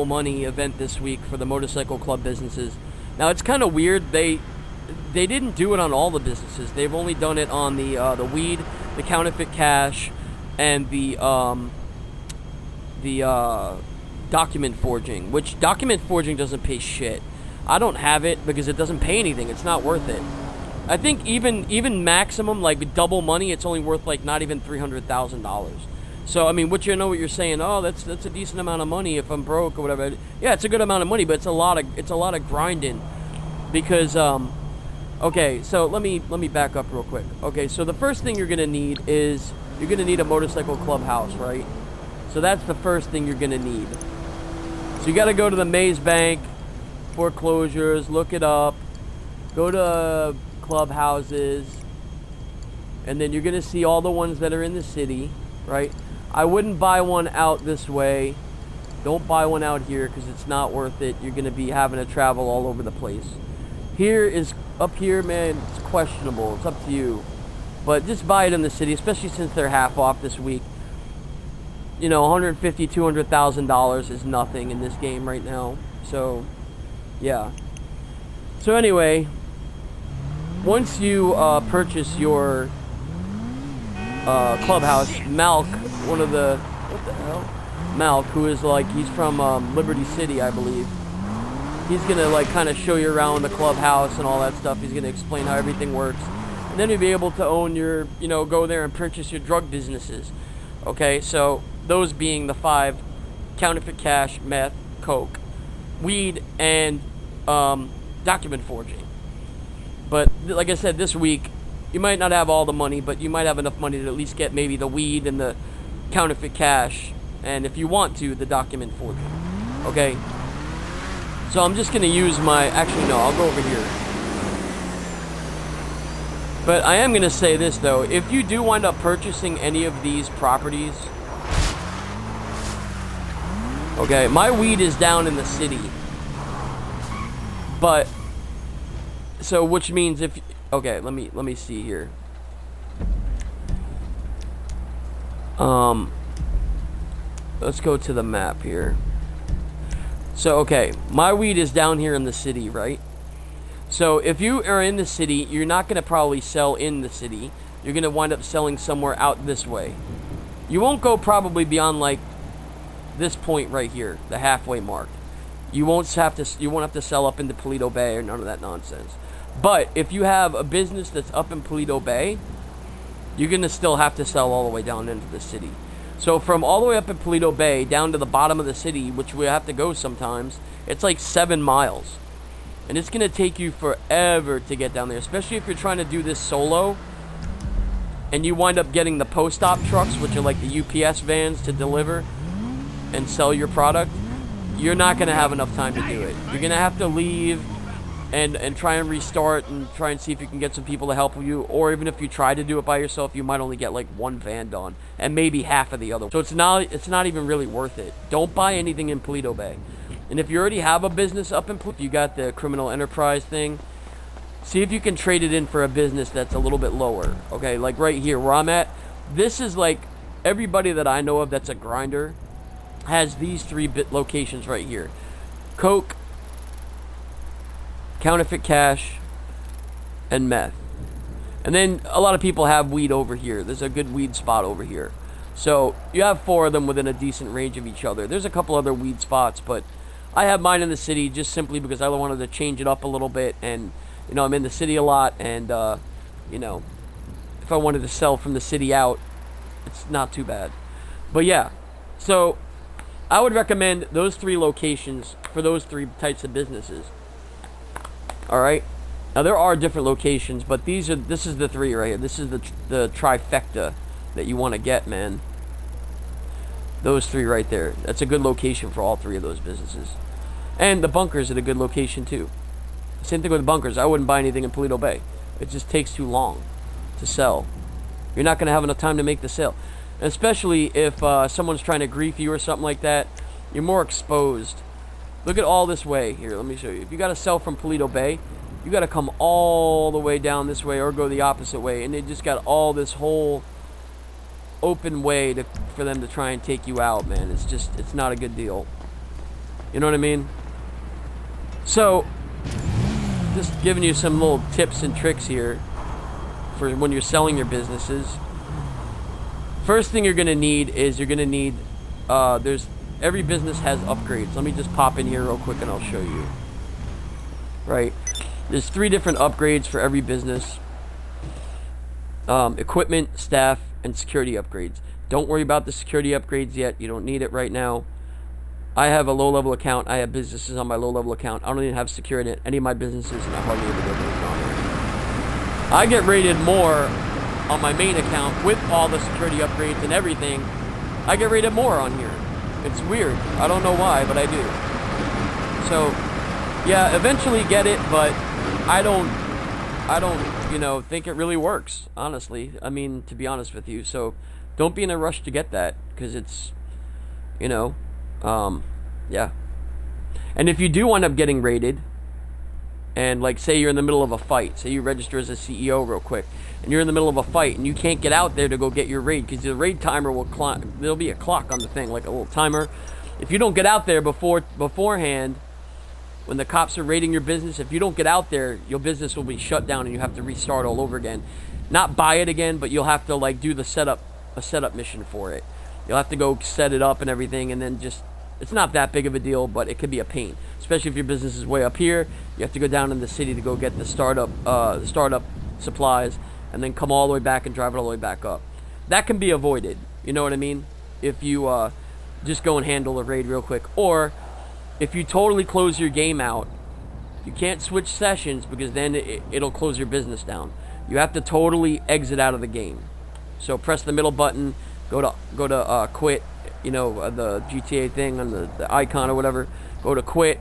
money event this week for the motorcycle club businesses. Now it's kind of weird. They didn't do it on all the businesses. They've only done it on the weed, the counterfeit cash, and the document forging. Which document forging doesn't pay shit. I don't have it because it doesn't pay anything. It's not worth it. I think even maximum, like double money, it's only worth like not even $300,000. So I mean, what you're saying? Oh, that's a decent amount of money if I'm broke or whatever. Yeah, it's a good amount of money, but it's a lot of grinding, because okay, so let me back up real quick. Okay, so the first thing you're gonna need is you're gonna need a motorcycle clubhouse, right? So that's the first thing you're gonna need. So you got to go to the Maze Bank foreclosures, look it up, go to clubhouses, and then you're gonna see all the ones that are in the city, right? I wouldn't buy one out this way. Don't buy one out here because it's not worth it. You're gonna be having to travel all over the place. Up here, man, it's questionable. It's up to you. But just buy it in the city, especially since they're half off this week. You know, $150,000, $200,000 is nothing in this game right now. So, yeah. So anyway, once you purchase your clubhouse, Malk, what the hell? Malk, who is he's from Liberty City, I believe. He's gonna kind of show you around the clubhouse and all that stuff. He's gonna explain how everything works. And then you'll be able to own your, go there and purchase your drug businesses. Okay, so those being the 5: counterfeit cash, meth, coke, weed, and document forging. But like I said, this week, you might not have all the money, but you might have enough money to at least get maybe the weed and the counterfeit cash, and if you want to, the document forging. Okay? So I'm just going to use actually no, I'll go over here. But I am going to say this though, if you do wind up purchasing any of these properties, okay, my weed is down in the city. But so which means okay, let me see here. Let's go to the map here. So okay, my weed is down here in the city, right? So if you are in the city, you're not going to probably sell in the city. You're going to wind up selling somewhere out this way. You won't go probably beyond this point right here, the halfway mark. You won't have to sell up into Paleto Bay or none of that nonsense. But if you have a business that's up in Paleto Bay, you're going to still have to sell all the way down into the city. So from all the way up in Paleto Bay down to the bottom of the city, which we have to go sometimes, it's like 7 miles. And it's going to take you forever to get down there, especially if you're trying to do this solo and you wind up getting the post-op trucks, which are like the UPS vans to deliver and sell your product. You're not going to have enough time to do it. You're going to have to leave and try and restart and try and see if you can get some people to help you, or even if you try to do it by yourself, you might only get one van done and maybe half of the other. So it's not even really worth it. Don't buy anything in Paleto Bay. And if you already have a business up in Paleto, you got the criminal enterprise thing, see if you can trade it in for a business that's a little bit lower. Okay, like right here where I'm at, this is everybody that I know of that's a grinder has these 3 locations right here: coke, counterfeit cash, and meth. And then a lot of people have weed over here. There's a good weed spot over here. So you have 4 of them within a decent range of each other. There's a couple other weed spots, but I have mine in the city just simply because I wanted to change it up a little bit. And I'm in the city a lot, and if I wanted to sell from the city out, it's not too bad. But yeah, so I would recommend those 3 locations for those 3 types of businesses. All right. Now there are different locations, but this is the 3 right here. This is the trifecta that you want to get, man. Those 3 right there. That's a good location for all 3 of those businesses. And the bunkers are a good location too. Same thing with bunkers. I wouldn't buy anything in Paleto Bay. It just takes too long to sell. You're not going to have enough time to make the sale. Especially if someone's trying to grief you or something like that. You're more exposed. Look at all this way here. Let me show you. If you got to sell from Paleto Bay, you got to come all the way down this way or go the opposite way. And they just got all this whole open way for them to try and take you out, man. It's not a good deal. You know what I mean? So, just giving you some little tips and tricks here for when you're selling your businesses. First thing you're going to need is every business has upgrades. Let me just pop in here real quick and I'll show you. Right. There's 3 different upgrades for every business. Equipment, staff, and security upgrades. Don't worry about the security upgrades yet. You don't need it right now. I have a low-level account. I have businesses on my low-level account. I don't even have security in any of my businesses, and I hardly ever get rated on here. I get rated more on my main account with all the security upgrades and everything. I get rated more on here. It's weird. I don't know why, but I do. So, yeah, eventually get it, but I don't, think it really works, honestly. I mean, to be honest with you. So, don't be in a rush to get that, because it's, yeah. And if you do wind up getting rated, and like say you're in the middle of a fight, say you register as a CEO real quick, and you're in the middle of a fight, and you can't get out there to go get your raid, because the raid timer will climb. There'll be a clock on the thing, like a little timer. If you don't get out there beforehand, when the cops are raiding your business, if you don't get out there, your business will be shut down, and you have to restart all over again. Not buy it again, but you'll have to like do a setup mission for it. You'll have to go set it up and everything, and then it's not that big of a deal, but it could be a pain, especially if your business is way up here. You have to go down in the city to go get the startup supplies, and then come all the way back and drive it all the way back up. That can be avoided. You know what I mean? If you just go and handle a raid real quick, or if you totally close your game out, you can't switch sessions because then it'll close your business down. You have to totally exit out of the game. So press the middle button, go to quit. The GTA thing on the icon or whatever, go to quit,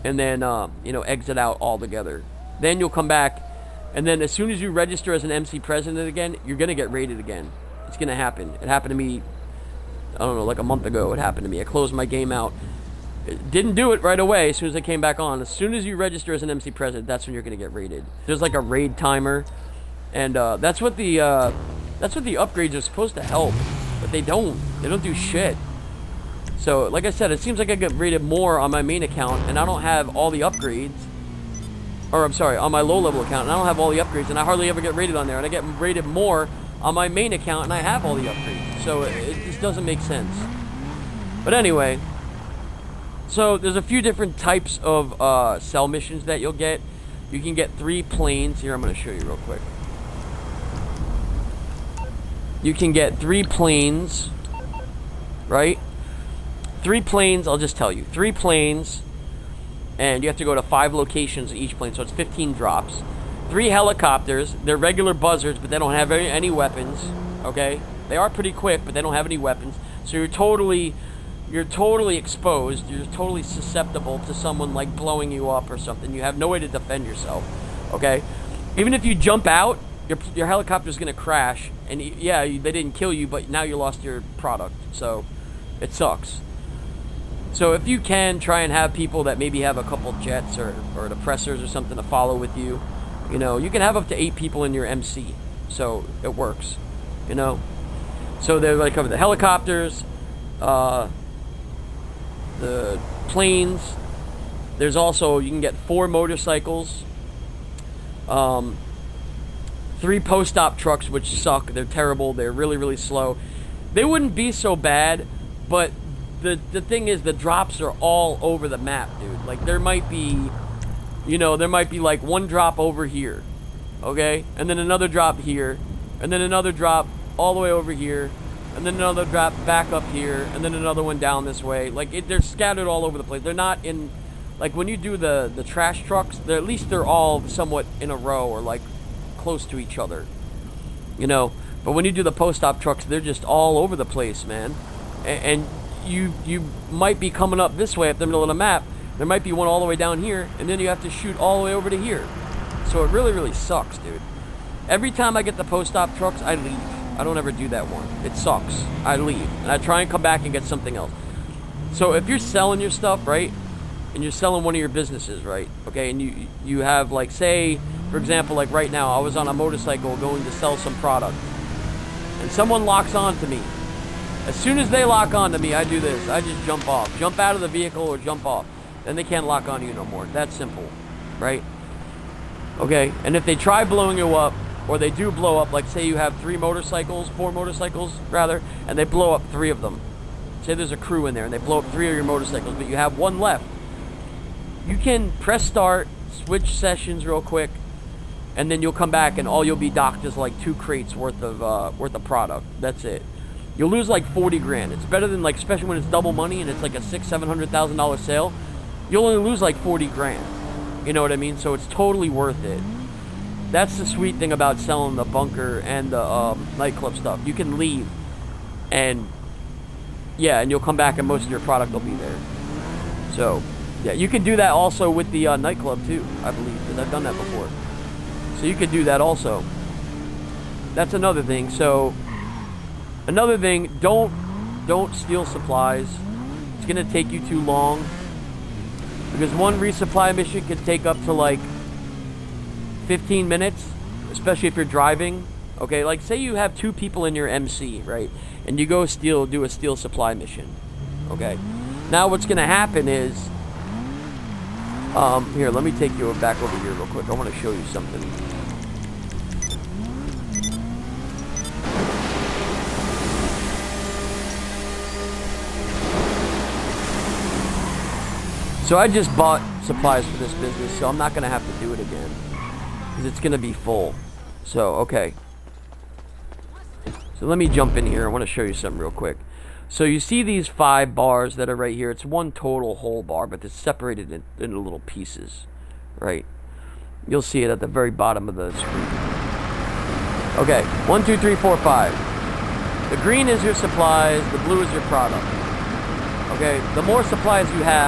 and then, exit out altogether. Then you'll come back, and then as soon as you register as an MC president again, you're going to get raided again. It's going to happen. It happened to me, I don't know, like a month ago it happened to me. I closed my game out. It didn't do it right away as soon as I came back on. As soon as you register as an MC president, that's when you're going to get raided. There's like a raid timer, and that's what the upgrades are supposed to help. But they don't do shit. So, like I said, it seems like I get rated more on my main account, and I don't have all the upgrades. Or, I'm sorry, on my low-level account, and I don't have all the upgrades, and I hardly ever get rated on there. And I get rated more on my main account, and I have all the upgrades. So, it just doesn't make sense. But anyway, so there's a few different types of cell missions that you'll get. You can get 3 planes. Here, I'm going to show you real quick. You can get 3 planes, right? 3 planes, I'll just tell you. 3 planes, and you have to go to 5 locations of each plane, so it's 15 drops. 3 helicopters, they're regular buzzards, but they don't have any weapons, okay? They are pretty quick, but they don't have any weapons. So you're totally exposed. You're totally susceptible to someone, like, blowing you up or something. You have no way to defend yourself, okay? Even if you jump out, your helicopter's going to crash, and yeah, they didn't kill you, but now you lost your product, so it sucks. So if you can, try and have people that maybe have a couple jets or depressors or something to follow with you. You can have up to 8 people in your MC, so it works, So they're like cover the helicopters, the planes. There's also, you can get 4 motorcycles, 3 post-op trucks, which suck. They're terrible. They're really, really slow. They wouldn't be so bad, but the thing is, the drops are all over the map, dude. Like, there might be like 1 drop over here, okay? And then another drop here, and then another drop all the way over here, and then another drop back up here, and then another one down this way. Like, they're scattered all over the place. They're not in, like, when you do the trash trucks, at least they're all somewhat in a row or, like, close to each other, But when you do the post-op trucks, they're just all over the place, man. And you might be coming up this way at the middle of the map. There might be one all the way down here, and then you have to shoot all the way over to here. So it really, really sucks, dude. Every time I get the post-op trucks, I leave. I don't ever do that one. It sucks. I leave, and I try and come back and get something else. So if you're selling your stuff, right, and you're selling one of your businesses, right, okay, and you have, like, say, for example, like right now, I was on a motorcycle going to sell some product, and someone locks on to me, As soon as they lock onto me, I do this. I just jump off. Jump out of the vehicle or jump off. Then they can't lock onto you no more. That's simple, right? Okay, and if they try blowing you up, or they do blow up, like say you have 4 motorcycles rather, and they blow up 3 of them. Say there's a crew in there and they blow up 3 of your motorcycles, but you have 1 left. You can press start, switch sessions real quick, and then you'll come back and all you'll be docked is like 2 crates worth of product. That's it. You'll lose like 40 grand. It's better than, like, especially when it's double money and it's like a $600,000-$700,000 sale. You'll only lose like 40 grand. You know what I mean? So it's totally worth it. That's the sweet thing about selling the bunker and the nightclub stuff. You can leave, and yeah, and you'll come back and most of your product will be there. So yeah, you can do that also with the nightclub too, I believe, because I've done that before. So you can do that also. That's another thing. So another thing, don't steal supplies. It's gonna take you too long, because one resupply mission can take up to like 15 minutes, especially if you're driving. Okay, like say you have 2 people in your MC, right? And you go do a steal supply mission. Okay, now what's gonna happen is, here, let me take you back over here real quick. I want to show you something. So I just bought supplies for this business, so I'm not gonna have to do it again, because it's gonna be full. So okay, so let me jump in here. I want to show you something real quick. So you see these 5 bars that are right here. It's one total whole bar, but it's separated into little pieces, right? You'll see it at the very bottom of the screen. Okay, 1 2 3 4 5. The green is your supplies, the blue is your product. Okay, the more supplies you have,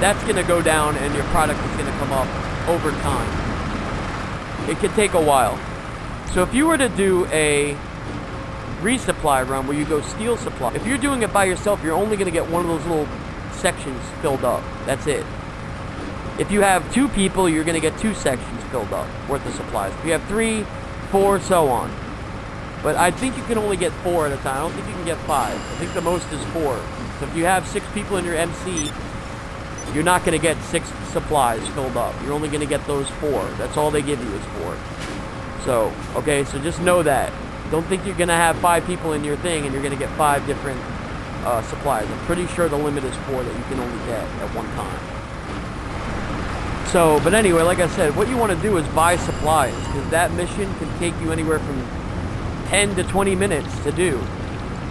that's gonna go down and your product is gonna come up over time. It could take a while. So if you were to do a resupply run where you go steal supply, if you're doing it by yourself, you're only going to get one of those little sections filled up. That's it. If you have 2 people, you're going to get 2 sections filled up worth of supplies. If you have 3, 4, so on. But I think you can only get 4 at a time. I don't think you can get 5. I think the most is 4. So if you have 6 people in your MC, you're not going to get 6 supplies filled up. You're only going to get those 4. That's all they give you is 4. So, okay, so just know that. Don't think you're going to have 5 people in your thing and you're going to get 5 different supplies. I'm pretty sure the limit is 4 that you can only get at one time. So, but anyway, like I said, what you want to do is buy supplies, because that mission can take you anywhere from 10 to 20 minutes to do.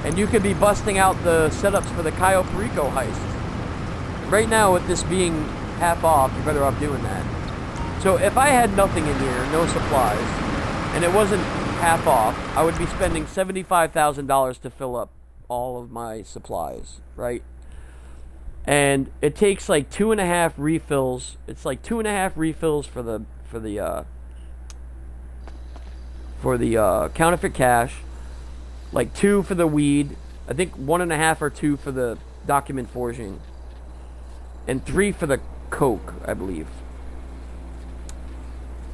And you could be busting out the setups for the Cayo Perico heist. Right now, with this being half off, you're better off doing that. So if I had nothing in here, no supplies, and it wasn't half off, I would be spending $75,000 to fill up all of my supplies, right? And it takes like 2.5 refills. It's like 2.5 refills for the counterfeit cash, like 2 for the weed. I think 1.5 or 2 for the document forging, and 3 for the coke, I believe.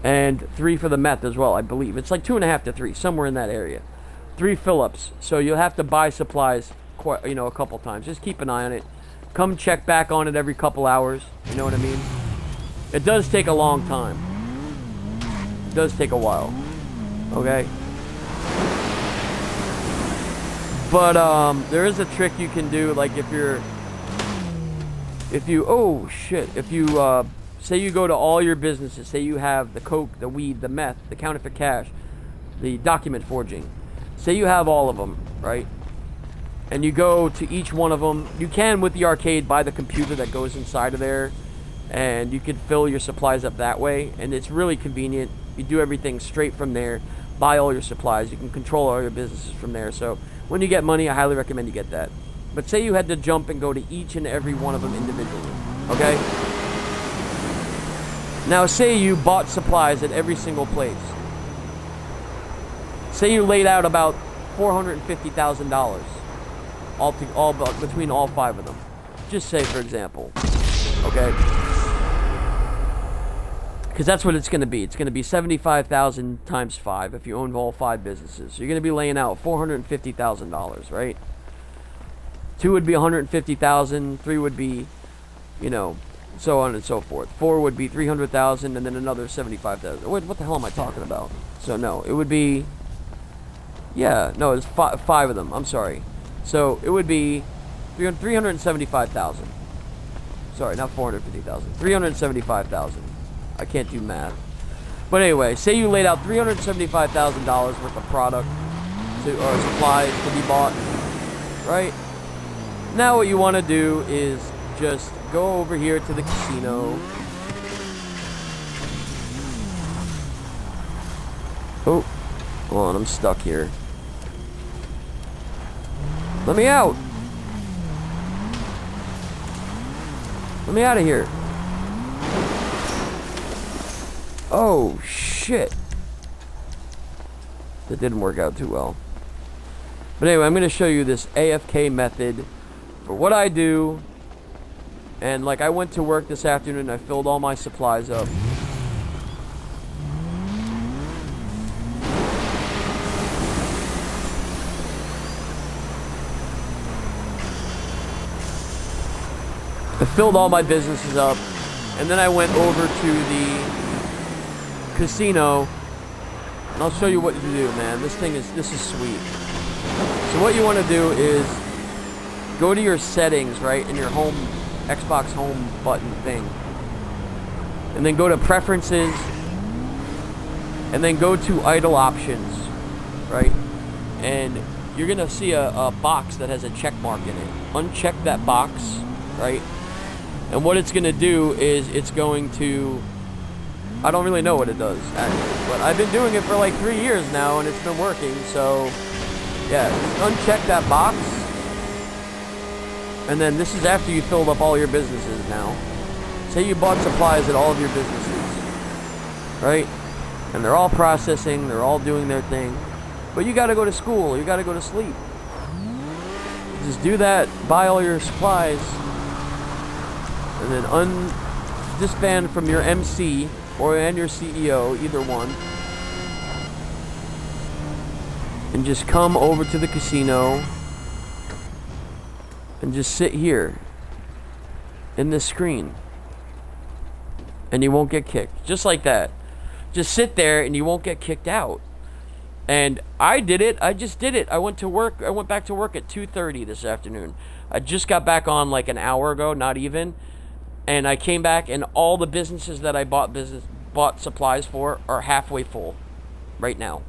And 3 for the meth as well, I believe. It's like 2.5 to 3, somewhere in that area. 3 fill-ups. So you'll have to buy supplies, a couple times. Just keep an eye on it. Come check back on it every couple hours. You know what I mean? It does take a long time. It does take a while. Okay? But there is a trick you can do, like if you say you go to all your businesses, say you have the coke, the weed, the meth, the counterfeit cash, the document forging. Say you have all of them, right? And you go to each one of them. You can, with the arcade, buy the computer that goes inside of there, and you can fill your supplies up that way, and it's really convenient. You do everything straight from there, buy all your supplies. You can control all your businesses from there. So when you get money, I highly recommend you get that. But say you had to jump and go to each and every one of them individually, okay? Now say you bought supplies at every single place. Say you laid out about $450,000 all between all 5 of them. Just say, for example, okay? because that's what it's going to be. It's going to be 75,000 times 5 if you own all 5 businesses. So you're going to be laying out $450,000, right? 2 would be 150,000. 3 would be, you know, so on and so forth. 4 would be 300,000, and then another 75,000. Wait, what the hell am I talking about? So no, it would be. Yeah, no, it's 5 of them. I'm sorry. So it would be 375,000. Sorry, not 450,000. 375,000. I can't do math. But anyway, say you laid out $375,000 worth of product or supplies to be bought, right? Now what you want to do is just go over here to the casino. Oh, hold on, I'm stuck here. Let me out. Let me out of here. Oh, shit. That didn't work out too well. But anyway, I'm going to show you this AFK method for what I do. And like, I went to work this afternoon and I filled all my supplies up. I filled all my businesses up, and then I went over to the casino, and I'll show you what to do, man. This is sweet. So what you want to do is go to your settings, right, in your home, Xbox home button thing, and then go to preferences, and then go to idle options, right, and you're gonna see a box that has a check mark in it. Uncheck that box, right? And what it's going to do is it's going to... I don't really know what it does, actually. But I've been doing it for like 3 years now, and it's been working. So, yeah, just uncheck that box. And then this is after you filled up all your businesses now. Say you bought supplies at all of your businesses, right? And they're all processing. They're all doing their thing. But you got to go to school. You got to go to sleep. Just do that. Buy all your supplies. And then disband from your MC and your CEO, either one. And just come over to the casino and just sit here in this screen. And you won't get kicked. Just like that. Just sit there and you won't get kicked out. And I did it. I just did it. I went to work. I went back to work at 2:30 this afternoon. I just got back on like an hour ago, not even. And I came back, and all the businesses that I bought supplies for are halfway full right now.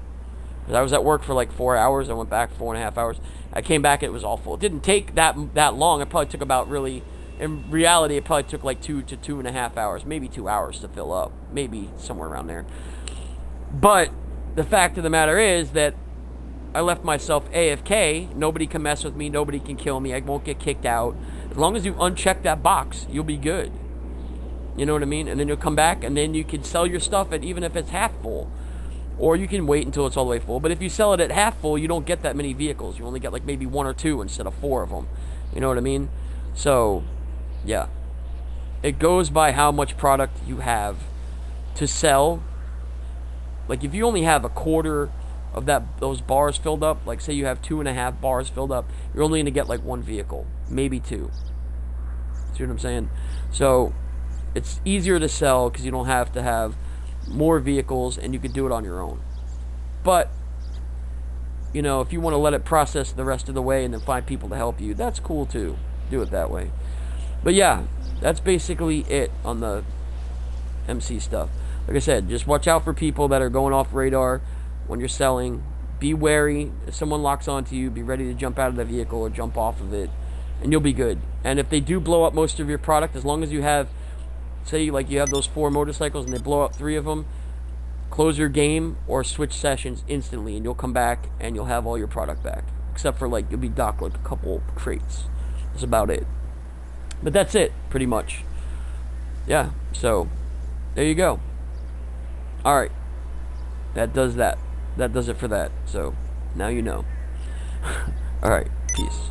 I was at work for like 4 hours. I went back 4.5 hours. I came back, it was all full. It didn't take that long. It probably took about in reality, it probably took like 2 to 2.5 hours, maybe 2 hours to fill up. Maybe somewhere around there. But the fact of the matter is that I left myself AFK. Nobody can mess with me. Nobody can kill me. I won't get kicked out. As long as you uncheck that box, you'll be good. You know what I mean? And then you'll come back, and then you can sell your stuff at even if it's half full. Or you can wait until it's all the way full. But if you sell it at half full, you don't get that many vehicles. You only get like maybe 1 or 2 instead of 4 of them. You know what I mean? So, yeah. It goes by how much product you have to sell. Like if you only have a quarter of those bars filled up, like say you have 2.5 bars filled up, you're only going to get like 1 vehicle, maybe 2. See what I'm saying? So it's easier to sell because you don't have to have more vehicles, and you can do it on your own. But you know, if you want to let it process the rest of the way and then find people to help you, that's cool too. Do it that way. But yeah, that's basically it on the MC stuff. Like I said, just watch out for people that are going off radar when you're selling. Be wary. If someone locks onto you, be ready to jump out of the vehicle or jump off of it, and you'll be good. And if they do blow up most of your product, as long as you have, say like you have those 4 motorcycles and they blow up 3 of them, close your game or switch sessions instantly, and you'll come back and you'll have all your product back. Except for like you'll be docked like a couple crates. That's about it. But that's it, pretty much. Yeah, so there you go. Alright. That does that. That does it for that. So now you know. Alright, peace.